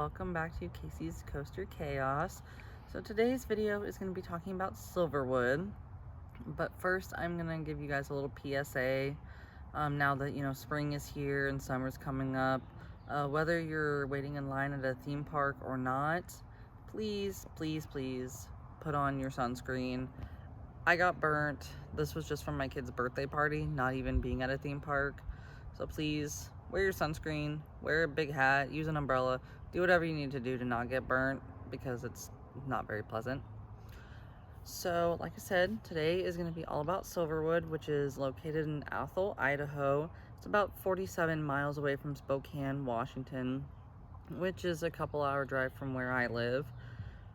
welcome back to Casey's Coaster Chaos. So today's video is going to be talking about Silverwood, but first I'm going to give you guys a little PSA. Now that spring is here and summer's coming up, whether you're waiting in line at a theme park or not, please put on your sunscreen. I got burnt. This was just from my kid's birthday party, not even being at a theme park. So please wear your sunscreen, wear a big hat, use an umbrella, do whatever you need to do to not get burnt, because it's not very pleasant. So like I said, today is going to be all about Silverwood, which is located in Athol, Idaho. It's about 47 miles away from Spokane, Washington, which is a couple-hour drive from where I live.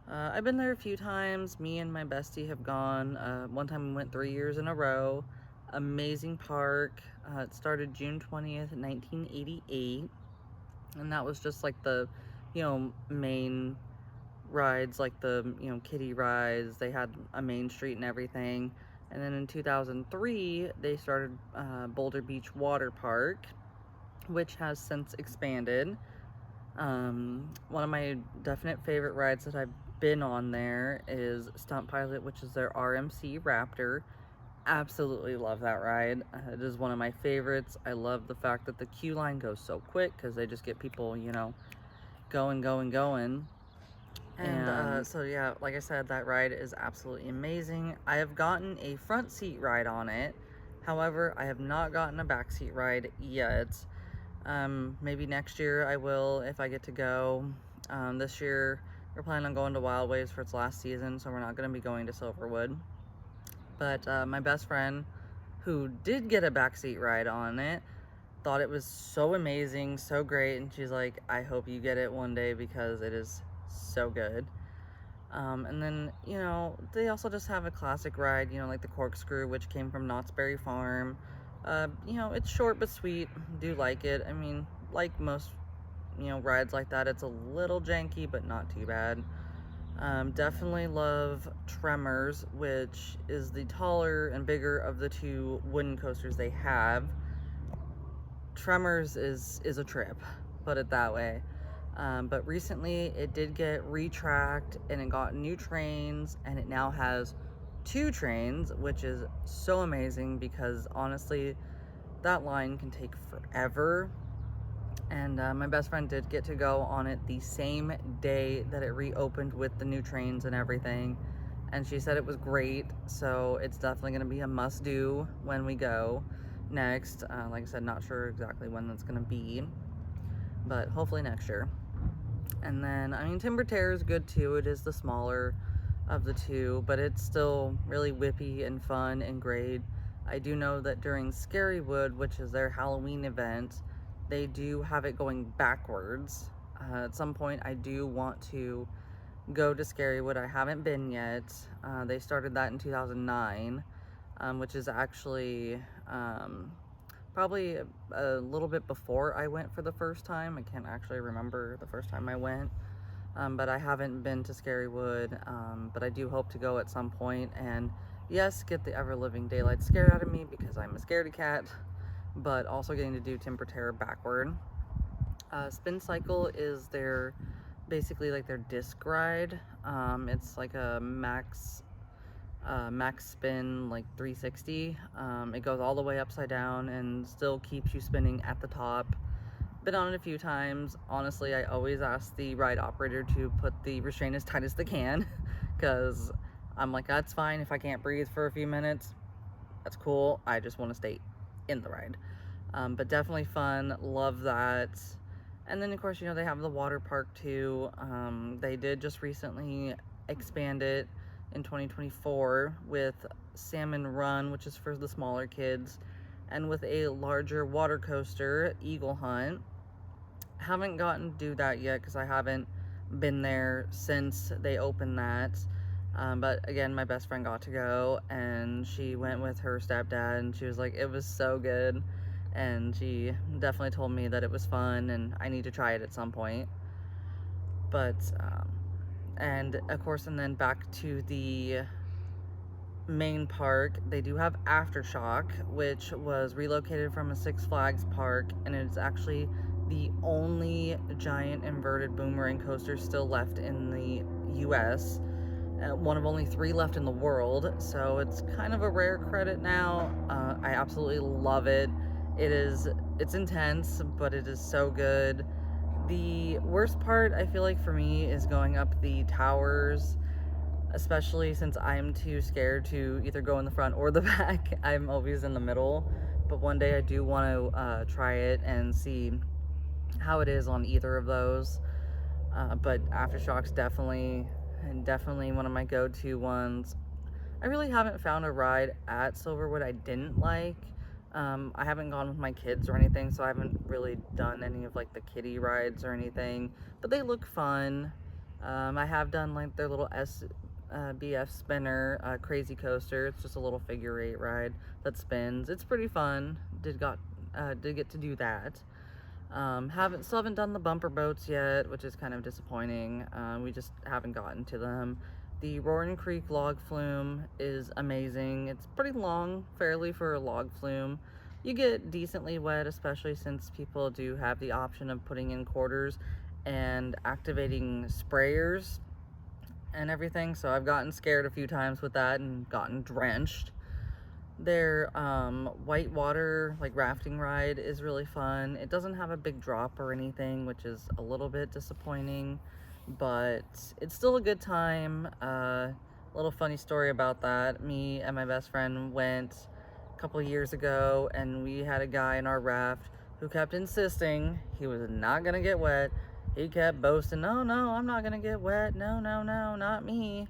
I've been there a few times. Me and my bestie have gone. One time we went 3 years in a row. Amazing park. It started June 20th, 1988. And that was just like the, main rides, like the, kiddie rides. They had a main street and everything. And then in 2003, they started Boulder Beach Water Park, which has since expanded. One of my definite favorite rides that I've been on there is Stunt Pilot, which is their RMC Raptor. Absolutely love that ride. It is one of my favorites. I love the fact that the queue line goes so quick because they just get people, going. And so yeah, like I said, that ride is absolutely amazing. I have gotten a front seat ride on it. However, I have not gotten a back seat ride yet. Maybe next year I will if I get to go. This year we're planning on going to Wild Waves for its last season, so we're not going to be going to Silverwood. But my best friend, who did get a backseat ride on it, thought it was so amazing, so great, and she's like, I hope you get it one day because it is so good. And then, they also just have a classic ride, like the Corkscrew, which came from Knott's Berry Farm. It's short but sweet. Do like it. I mean, like most, rides like that, it's a little janky, but not too bad. Definitely love Tremors, which is the taller and bigger of the two wooden coasters they have. Tremors is a trip, put it that way. But recently it did get retracked and it got new trains, and it now has 2 trains, which is so amazing because honestly that line can take forever. And my best friend did get to go on it the same day that it reopened with the new trains and everything, and she said it was great. So it's definitely going to be a must-do when we go next. Like I said, not sure exactly when that's going to be, but hopefully next year. And then, Timber Terror is good too. It is the smaller of the two, but it's still really whippy and fun and great. I do know that during Scarywood, which is their Halloween event, they do have it going backwards. At some point I do want to go to Scarywood. I haven't been yet. They started that in 2009, which is actually probably a little bit before I went for the first time. I can't actually remember the first time I went, but I haven't been to Scarywood, but I do hope to go at some point, and yes, get the ever-living daylight scared out of me because I'm a scaredy cat, but also getting to do Timber Terror backward. Spin Cycle is basically like their disc ride. It's like a max spin, like 360. It goes all the way upside down and still keeps you spinning at the top. Been on it a few times. Honestly, I always ask the ride operator to put the restraint as tight as they can because I'm like, that's fine if I can't breathe for a few minutes. That's cool. I just want to stay in the ride. But definitely fun. Love that. And then of course, they have the water park too. They did just recently expand it in 2024 with Salmon Run, which is for the smaller kids, and with a larger water coaster, Eagle Hunt. Haven't gotten to do that yet because I haven't been there since they opened that. But again, my best friend got to go, and she went with her stepdad, and she was like, it was so good. And she definitely told me that it was fun and I need to try it at some point. But and of course, and then back to the main park, they do have Aftershock, which was relocated from a Six Flags park, and it's actually the only giant inverted boomerang coaster still left in the US, one of only 3 left in the world, so it's kind of a rare credit now. I absolutely love it. It's intense, but it is so good. The worst part, I feel like, for me is going up the towers, especially since I'm too scared to either go in the front or the back. I'm always in the middle, but one day I do want to try it and see how it is on either of those. But Aftershocks definitely one of my go-to ones. I really haven't found a ride at Silverwood I didn't like. I haven't gone with my kids or anything, so I haven't really done any of like the kiddie rides or anything, but they look fun. I have done like their little BF spinner, crazy coaster. It's just a little figure 8 ride that spins. It's pretty fun. Did get to do that. Still haven't done the bumper boats yet, which is kind of disappointing. We just haven't gotten to them. The Roaring Creek log flume is amazing. It's pretty long, fairly, for a log flume. You get decently wet, especially since people do have the option of putting in quarters and activating sprayers and everything, so I've gotten scared a few times with that and gotten drenched. Their whitewater like rafting ride is really fun. It doesn't have a big drop or anything, which is a little bit disappointing, but it's still a good time. Little funny story about that. Me and my best friend went a couple years ago, and we had a guy in our raft who kept insisting he was not gonna get wet. He kept boasting, no, I'm not gonna get wet. No, not me.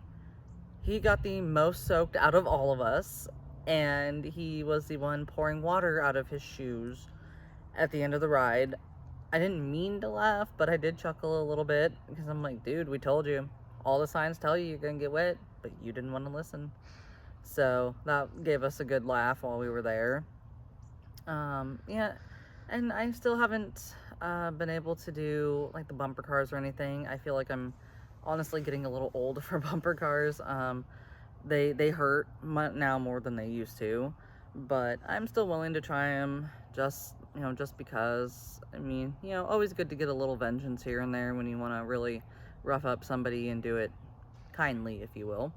He got the most soaked out of all of us, and he was the one pouring water out of his shoes at the end of the ride. I didn't mean to laugh, but I did chuckle a little bit, because I'm like, dude, we told you. All the signs tell you you're gonna get wet, but you didn't want to listen. So that gave us a good laugh while we were there. Yeah, and I still haven't been able to do like the bumper cars or anything. I feel like I'm honestly getting a little old for bumper cars. They hurt now more than they used to, but I'm still willing to try them, just because. I mean, always good to get a little vengeance here and there when you want to really rough up somebody and do it kindly, if you will.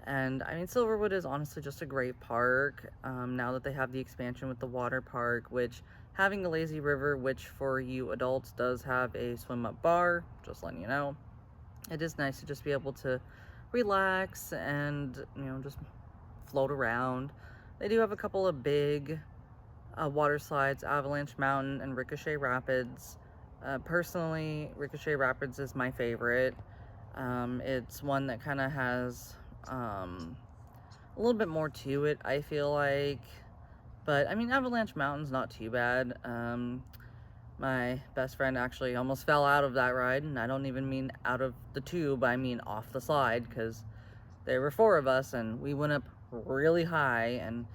And I mean, Silverwood is honestly just a great park. Now that they have the expansion with the water park, which having a lazy river, which for you adults does have a swim up bar, just letting you know, it is nice to just be able to relax and just float around. They do have a couple of big water slides, Avalanche Mountain and Ricochet Rapids. Personally, Ricochet Rapids is my favorite. It's one that kind of has a little bit more to it, I feel like, but I mean, Avalanche Mountain's not too bad. My best friend actually almost fell out of that ride, and I don't even mean out of the tube, I mean off the slide, because there were 4 of us and we went up really high. And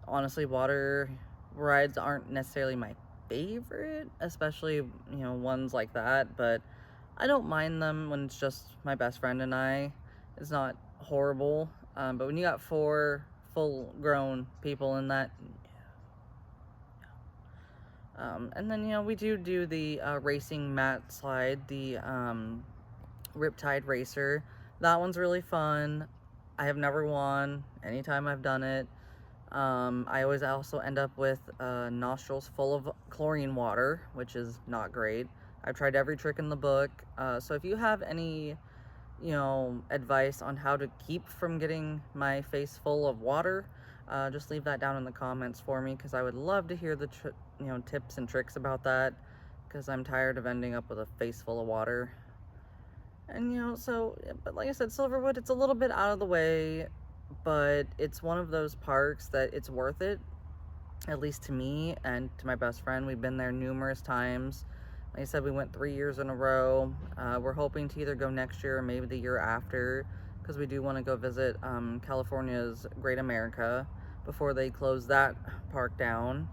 honestly, water rides aren't necessarily my favorite, especially ones like that, but I don't mind them when it's just my best friend and I. It's not horrible, but when you got 4 full-grown people in that, and then we do the racing mat slide, the Riptide Racer. That one's really fun. I have never won anytime I've done it. I always also end up with nostrils full of chlorine water, which is not great. I've tried every trick in the book, so if you have any advice on how to keep from getting my face full of water, just leave that down in the comments for me, because I would love to hear the tips and tricks about that, because I'm tired of ending up with a face full of water. And but like I said, Silverwood, it's a little bit out of the way, but it's one of those parks that it's worth it, at least to me and to my best friend. We've been there numerous times. Like I said, we went 3 years in a row. We're hoping to either go next year or maybe the year after, because we do want to go visit California's Great America before they close that park down.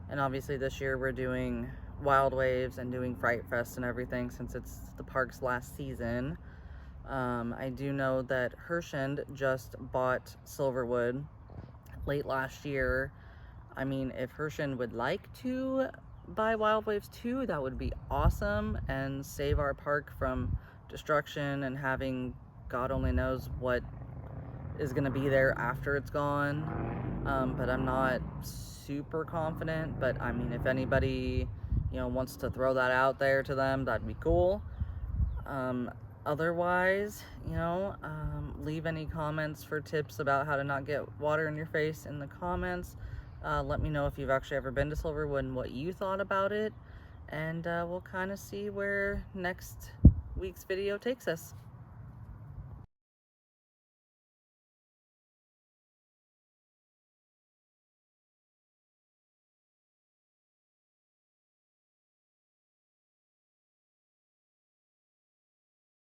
And obviously this year we're doing Wild Waves and doing Fright Fest and everything, since it's the park's last season. I do know that Herschend just bought Silverwood late last year. I mean, if Herschend would like to buy Wild Waves 2, that would be awesome and save our park from destruction and having God only knows what is going to be there after it's gone. But I'm not super confident. But I mean, if anybody, you know, wants to throw that out there to them, that'd be cool. Otherwise, you know, leave any comments for tips about how to not get water in your face in the comments. Let me know if you've actually ever been to Silverwood and what you thought about it. And we'll kind of see where next week's video takes us.